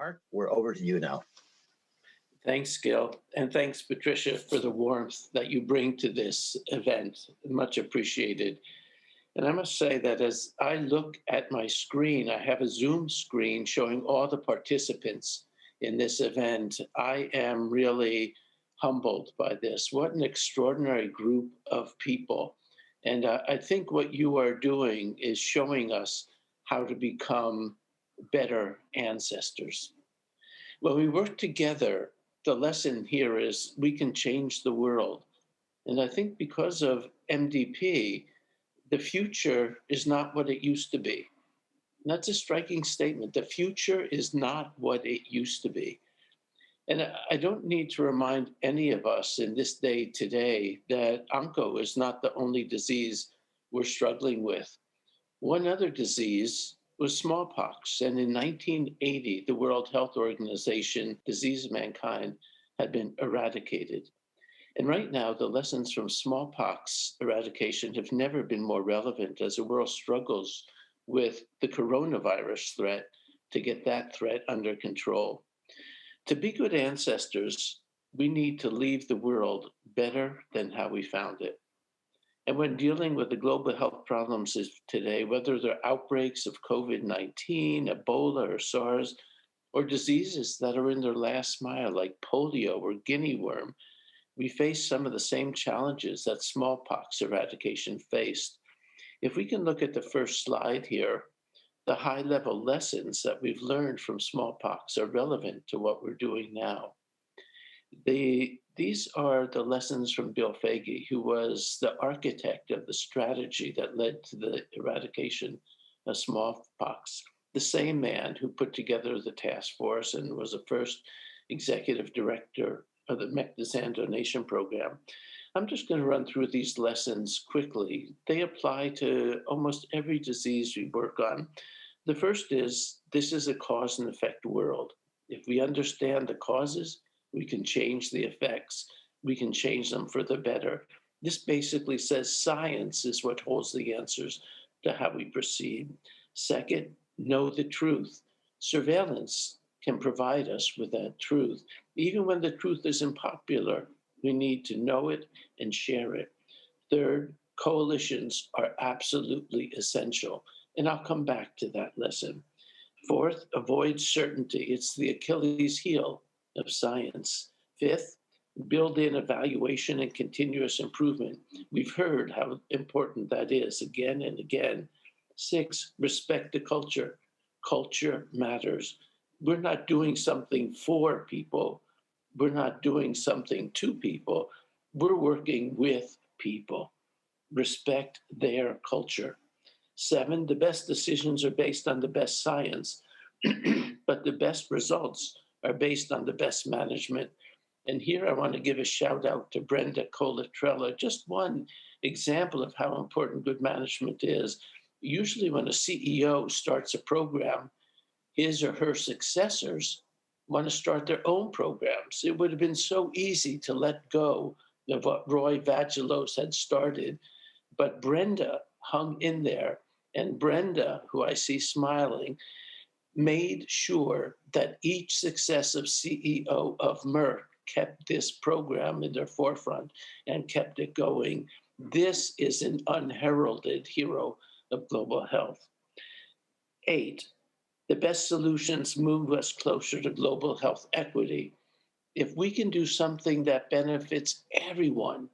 Mark, we're over to you now. Thanks, Gil. And thanks, Patricia, for the warmth that you bring to this event. Much appreciated. And I must say that as I look at my screen, I have a Zoom screen showing all the participants in this event. I am really humbled by this. What an extraordinary group of people. And I think what you are doing is showing us how to become better ancestors. When we work together, the lesson here is we can change the world. And I think because of MDP, the future is not what it used to be. And that's a striking statement. The future is not what it used to be. And I don't need to remind any of us in this day today that onco is not the only disease we're struggling with. One other disease was smallpox. And in 1980, the World Health Organization, disease of mankind, had been eradicated. And right now, the lessons from smallpox eradication have never been more relevant as the world struggles with the coronavirus threat to get that threat under control. To be good ancestors, we need to leave the world better than how we found it. And when dealing with the global health problems of today, whether they're outbreaks of COVID-19, Ebola, or SARS, or diseases that are in their last mile like polio or guinea worm, we face some of the same challenges that smallpox eradication faced. If we can look at the first slide here, the high-level lessons that we've learned from smallpox are relevant to what we're doing now. These are the lessons from Bill Foege, who was the architect of the strategy that led to the eradication of smallpox, the same man who put together the task force and was the first executive director of the Mectizan donation program. I'm just going to run through these lessons quickly. They apply to almost every disease we work on. The first is, this is a cause and effect world. If we understand the causes, we can change the effects. We can change them for the better. This basically says science is what holds the answers to how we proceed. Second, know the truth. Surveillance can provide us with that truth. Even when the truth is unpopular, we need to know it and share it. Third, coalitions are absolutely essential. And I'll come back to that lesson. Fourth, avoid certainty. It's the Achilles heel of science. Fifth, build in evaluation and continuous improvement. We've heard how important that is again and again. Six, respect the culture. Culture matters. We're not doing something for people. We're not doing something to people. We're working with people. Respect their culture. Seven, the best decisions are based on the best science, but the best results are based on the best management. And here I want to give a shout out to Brenda Colatrella, just one example of how important good management is. Usually when a CEO starts a program, his or her successors want to start their own programs. It would have been so easy to let go of what Roy Vagelos had started, but Brenda hung in there. And Brenda, who I see smiling, made sure that each successive CEO of Merck kept this program in their forefront and kept it going. This is an unheralded hero of global health. 8, the best solutions move us closer to global health equity. If we can do something that benefits everyone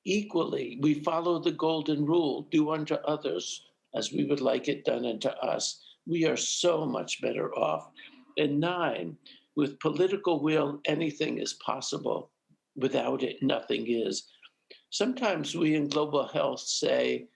equally, we follow the golden rule, do unto others as we would like it done unto us, we are so much better off. And 9, with political will, anything is possible. Without it, nothing is. Sometimes we in global health say,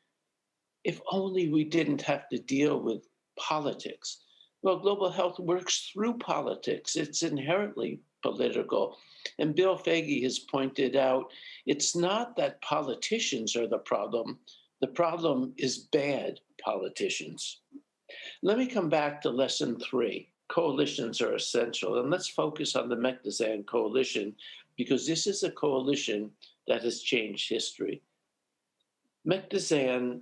if only we didn't have to deal with politics. Well, global health works through politics. It's inherently political. And Bill Foege has pointed out, it's not that politicians are the problem. The problem is bad politicians. Let me come back to lesson 3. Coalitions are essential. And let's focus on the Mectizan coalition, because this is a coalition that has changed history. Mectizan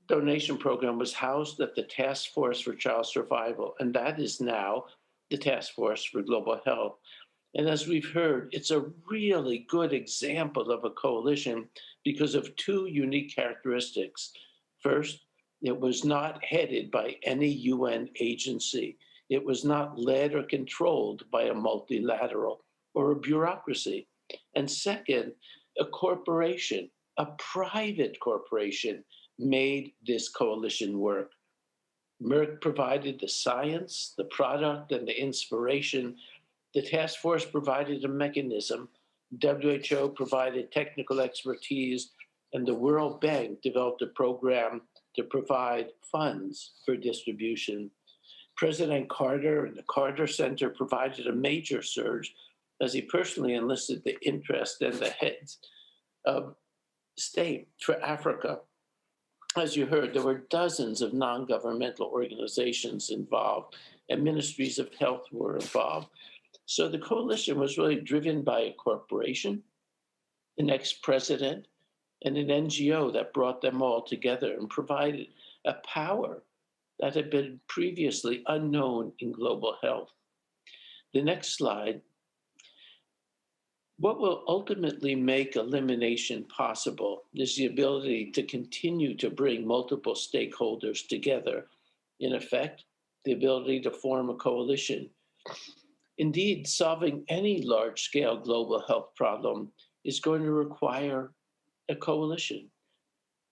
donation program was housed at the Task Force for Child Survival, and that is now the the Task Force for Global Health. And as we've heard, it's a really good example of a coalition because of two unique characteristics. First, it was not headed by any UN agency. It was not led or controlled by a multilateral or a bureaucracy. And second, a corporation, a private corporation, made this coalition work. Merck provided the science, the product, and the inspiration. The task force provided a mechanism. WHO provided technical expertise, and the World Bank developed a program to provide funds for distribution. President Carter and the Carter Center provided a major surge as he personally enlisted the interest and the heads of state for Africa. As you heard, there were dozens of non-governmental organizations involved, and ministries of health were involved. So the coalition was really driven by a corporation, an ex-president, and an NGO that brought them all together and provided a power that had been previously unknown in global health. The next slide. What will ultimately make elimination possible is the ability to continue to bring multiple stakeholders together. In effect, the ability to form a coalition. Indeed, solving any large-scale global health problem is going to require a coalition.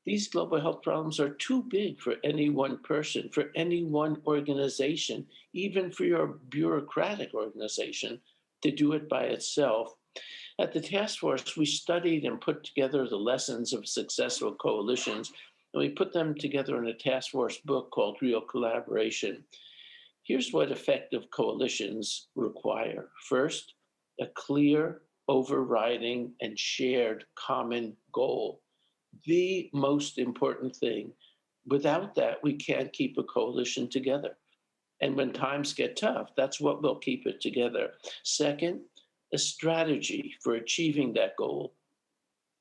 These global health problems are too big for any one person, for any one organization, even for your bureaucratic organization to do it by itself. At the task force, we studied and put together the lessons of successful coalitions, and we put them together in a task force book called Real Collaboration. Here's what effective coalitions require. First, a clear, overriding, and shared common goal. The most important thing. Without that, we can't keep a coalition together. And when times get tough, that's what will keep it together. Second, a strategy for achieving that goal.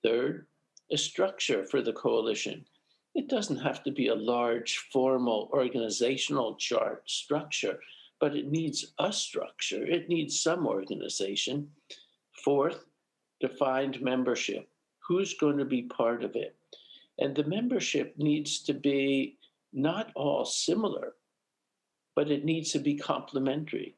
Third, a structure for the coalition. It doesn't have to be a large, formal, organizational chart structure, but it needs a structure. It needs some organization. Fourth, defined membership. Who's going to be part of it? And the membership needs to be not all similar, but it needs to be complementary.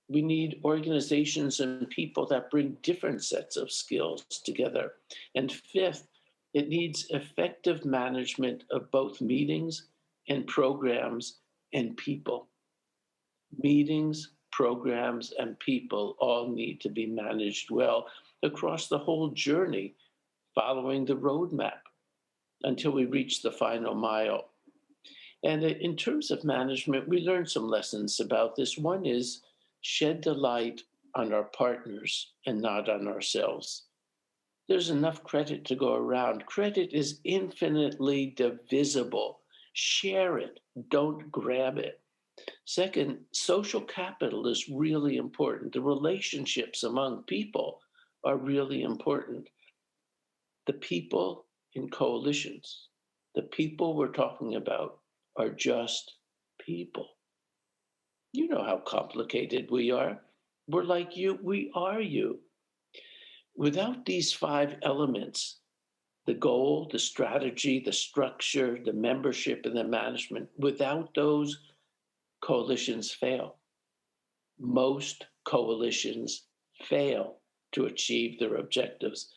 We need organizations and people that bring different sets of skills together. And fifth, it needs effective management of both meetings and programs and people. Meetings, programs, and people all need to be managed well across the whole journey, following the roadmap until we reach the final mile. And in terms of management, we learned some lessons about this. One is shed the light on our partners and not on ourselves. There's enough credit to go around. Credit is infinitely divisible. Share it, don't grab it. Second, social capital is really important. The relationships among people are really important. The people in coalitions, the people we're talking about are just people. You know how complicated we are. We're like you, we are you. Without these five elements, the goal, the strategy, the structure, the membership, and the management, without those, coalitions fail. Most coalitions fail to achieve their objectives.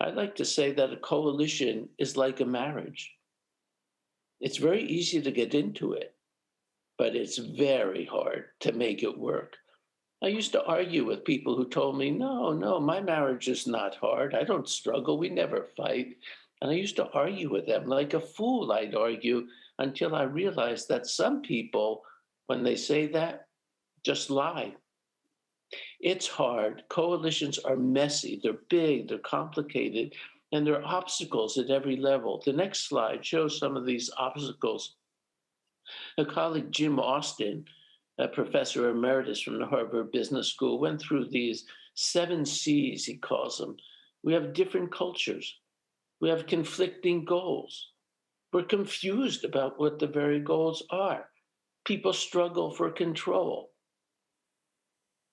I like to say that a coalition is like a marriage. It's very easy to get into it, but it's very hard to make it work. I used to argue with people who told me, no, my marriage is not hard. I don't struggle. We never fight. And I used to argue with them like a fool. I'd argue until I realized that some people, when they say that, just lie. It's hard. Coalitions are messy. They're big. They're complicated. And there are obstacles at every level. The next slide shows some of these obstacles. A colleague, Jim Austin, a professor emeritus from the Harvard Business School, went through these 7 C's, he calls them. We have different cultures. We have conflicting goals. We're confused about what the very goals are. People struggle for control.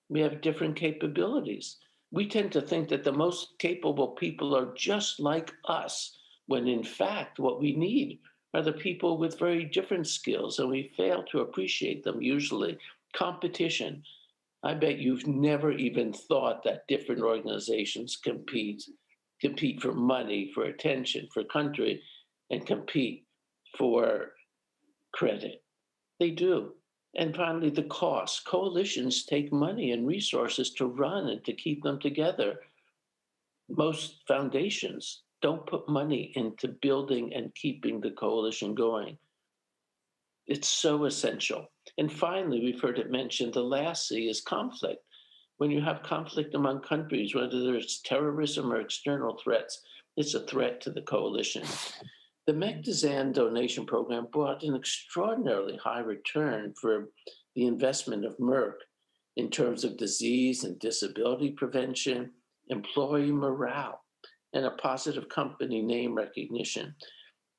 We have different capabilities. We tend to think that the most capable people are just like us, when in fact, what we need are the people with very different skills, and we fail to appreciate them usually. Competition. I bet you've never even thought that different organizations compete for money, for attention, for country, and compete for credit. They do. And finally, the cost. Coalitions take money and resources to run and to keep them together. Most foundations don't put money into building and keeping the coalition going. It's so essential. And finally, we've heard it mentioned the last C is conflict. When you have conflict among countries, whether it's terrorism or external threats, it's a threat to the coalition. The Mectizan donation program brought an extraordinarily high return for the investment of Merck in terms of disease and disability prevention, employee morale, and a positive company name recognition.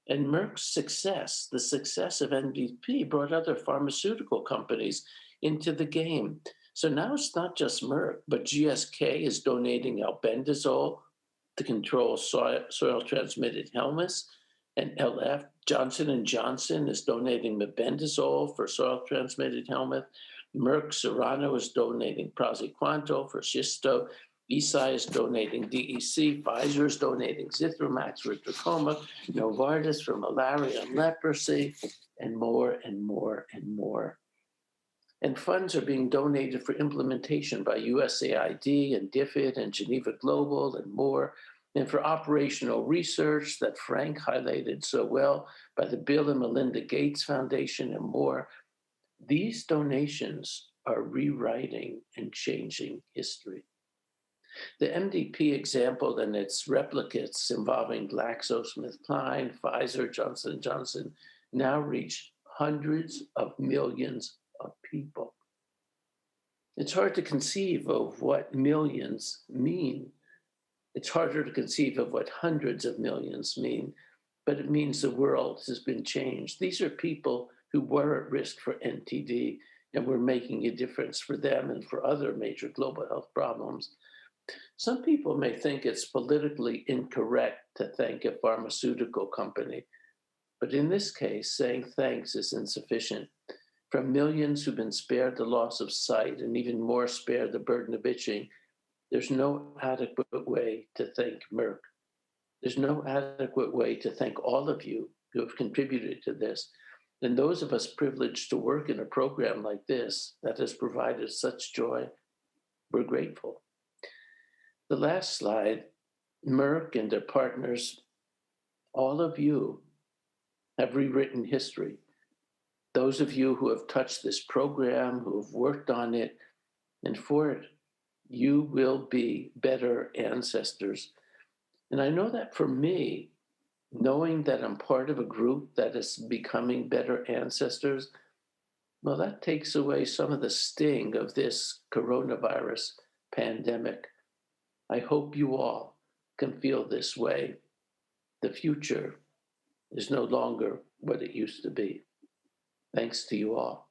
And Merck's success, the success of MVP, brought other pharmaceutical companies into the game. So now it's not just Merck, but GSK is donating albendazole to control soil transmitted helminths, and LF. Johnson and Johnson is donating mebendazole for soil transmitted helminth. Merck Serono is donating praziquantel for schisto. Eisai is donating DEC. Pfizer is donating Zithromax for trachoma. Novartis for malaria and leprosy, and more and more and more. And funds are being donated for implementation by USAID and DFID and Geneva Global and more, and for operational research that Frank highlighted so well by the Bill and Melinda Gates Foundation and more. These donations are rewriting and changing history. The MDP example and its replicates involving GlaxoSmithKline, Pfizer, Johnson & Johnson now reach hundreds of millions of people. It's hard to conceive of what millions mean. It's harder to conceive of what hundreds of millions mean, but it means the world has been changed. These are people who were at risk for NTD, and we're making a difference for them and for other major global health problems. Some people may think it's politically incorrect to thank a pharmaceutical company, but in this case, saying thanks is insufficient. From millions who've been spared the loss of sight and even more spared the burden of itching, there's no adequate way to thank Merck. There's no adequate way to thank all of you who have contributed to this. And those of us privileged to work in a program like this that has provided such joy, we're grateful. The last slide, Merck and their partners, all of you have rewritten history. Those of you who have touched this program, who have worked on it, and for it, you will be better ancestors. And I know that for me, knowing that I'm part of a group that is becoming better ancestors, well, that takes away some of the sting of this coronavirus pandemic. I hope you all can feel this way. The future is no longer what it used to be. Thanks to you all.